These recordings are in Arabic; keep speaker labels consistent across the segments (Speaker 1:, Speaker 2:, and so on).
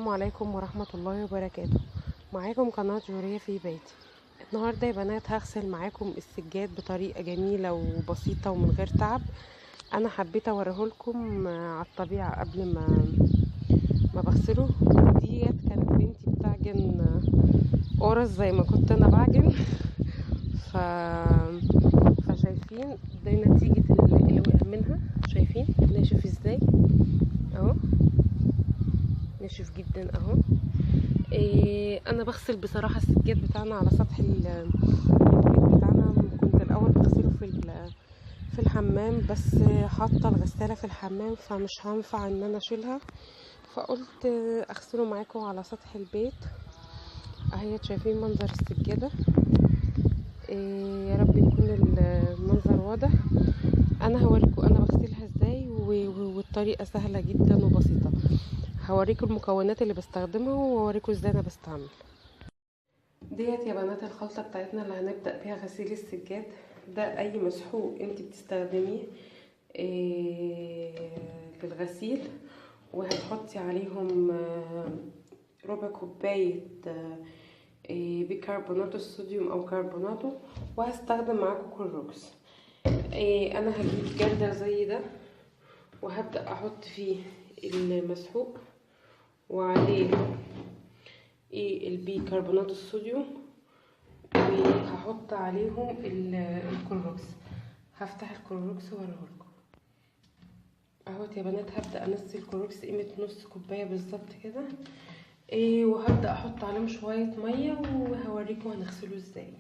Speaker 1: السلام عليكم ورحمة الله وبركاته. معاكم قناة جورية في بيتي. النهاردة يا بنات هغسل معاكم السجاد بطريقة جميلة وبسيطة ومن غير تعب. انا حبيت اوريهولكم على الطبيعة قبل ما بغسله. ديت كانت بنتي بتعجن قرص زي ما كنت انا بعجن. ف... فشايفين دي نتيجة اللي وقع منها. شايفين ناشف ازاي اهو، ناشف جدا اهو. انا بغسل بصراحه السجاد بتاعنا على سطح البيت بتاعنا. كنت الاول بغسله في الحمام، بس حاطه الغساله في الحمام فمش هينفع ان انا اشيلها، فقلت اغسله معاكم على سطح البيت اهي. شايفين منظر السجاده؟ يا رب يكون المنظر واضح. انا هوريكم انا بغسلها ازاي، والطريقه سهله جدا وبسيطه. هوريكم المكونات اللي بستخدمها وهوريكم ازاي انا بستعمل. ديت يا بنات الخلطة بتاعتنا اللي هنبدأ بيها غسيل السجاد. ده اي مسحوق انت بتستخدميه للغسيل، وهتحطي عليهم ربع كوباية بيكربونات الصوديوم او كربوناتو، وهستخدم معاكم كلوروكس. انا هجيب جردل زي ده وهبدأ احط فيه المسحوق وعليه البيكربونات الصوديوم، وهحط عليهم الكلوروكس. هفتح الكلوروكس واوريهولكم اهوت يا بنات. هبدا انزل الكلوروكس قيمه نص كوبايه بالظبط كده، وهبدا احط عليهم شويه ميه وهوريكم هنغسله ازاي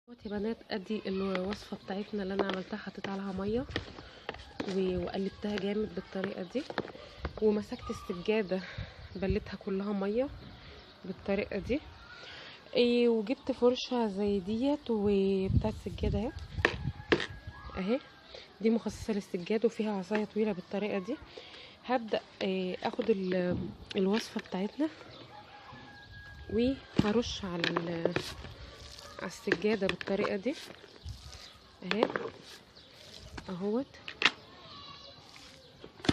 Speaker 1: اهوت يا بنات. ادي الوصفه بتاعتنا اللي انا عملتها، حطيت عليها ميه وقلبتها جامد بالطريقه دي، ومسكت السجاده بلتها كلها ميه بالطريقه دي. وجبت فرشه زي ديت وبتاعت السجاده اهي اهي. دي مخصصه للسجاد وفيها عصايه طويله بالطريقه دي. هبدا اخد الوصفه بتاعتنا وهرش على السجاده بالطريقه دي اهي اهوت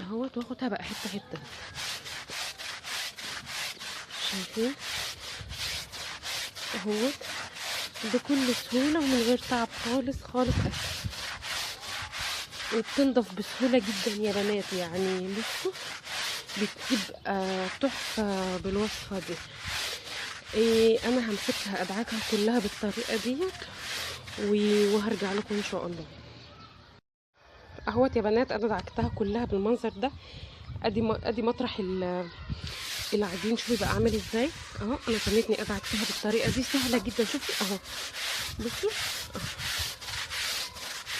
Speaker 1: اهوت، واخدها بقى حته حته. شايفين اهوت بكل سهوله ومن غير تعب خالص خالص وبتنضف بسهوله جدا يا بنات. يعني بصوا بتبقى تحفه بالوصفه دي. انا همسكها ادعكها كلها بالطريقه ديت وهرجع لكم ان شاء الله. اهوت يا بنات انا دعكتها كلها بالمنظر ده. ادي مطرح العجين. شوفي بقى عامل ازاي اهو. انا تنيتني ادعكتها بالطريقه دي سهله جدا. شوفي اهو بصوا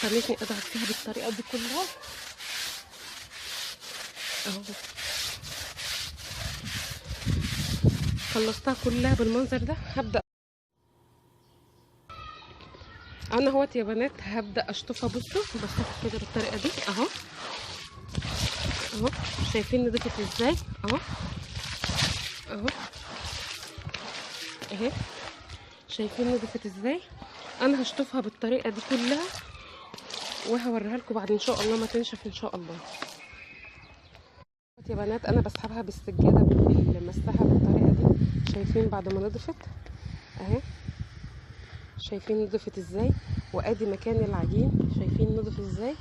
Speaker 1: تنيتني ادعكتها بالطريقه دي كلها اهو. خلصتها كلها بالمنظر ده. هبدا انا اهوت يا بنات هبدا اشطفها. بصوا بشطفها كده بالطريقه دي اهو اهو. شايفين نضفت ازاي اهو اهو اهي. شايفين نضفت ازاي؟ انا هشطفها بالطريقه دي كلها وهوريها لكم بعد ان شاء الله ما تنشف ان شاء الله. يا بنات انا بسحبها بالسجاده بالمسحه بالطريقه دي. شايفين بعد ما نضفت اهي؟ شايفين نضفت ازاي؟ وادي مكان العجين شايفين نضف ازاي؟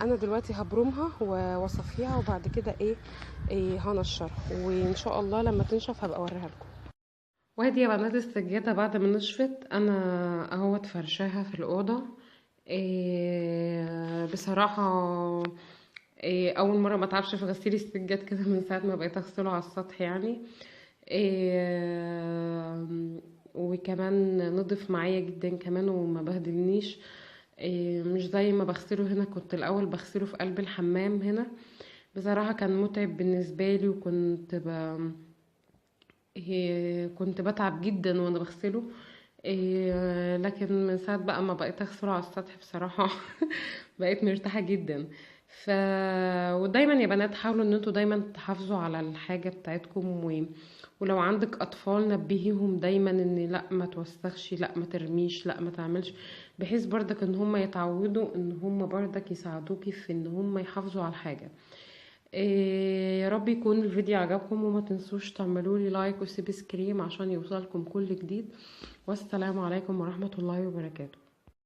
Speaker 1: انا دلوقتي هبرمها واصفيها وبعد كده هنشرها، وان شاء الله لما تنشف هبقى اوريها لكم. وادي يا بنات السجاده بعد ما نشفت انا اهوت فرشاها في الاوضه. بصراحه اول مره ما اتعبش في غسيل السجاد كده من ساعه ما بقيت اغسله على السطح يعني. إيه وكمان نضف معايا جدا كمان وما بهدلنيش. مش زي ما بغسله هنا. كنت الاول بغسله في قلب الحمام هنا، بصراحه كان متعب بالنسبه لي كنت بتعب جدا وانا بغسله. لكن من ساعة بقى ما بقيت اغسله على السطح بصراحة بقيت مرتاحة جدا. ف ودايما يا بنات حاولوا ان انتوا دايما تحافظوا على الحاجة بتاعتكم ولو عندك اطفال نبهيهم دايما ان لا ما توسخش، لا ما ترميش، لا ما تعملش، بحيث برضك ان هم يتعودوا ان هم برضك يساعدوكي في ان هم يحافظوا على الحاجة. يا رب يكون الفيديو عجبكم، وما تنسوش تعملوا لي لايك وسبسكرايب عشان يوصلكم كل جديد. والسلام عليكم ورحمة الله وبركاته.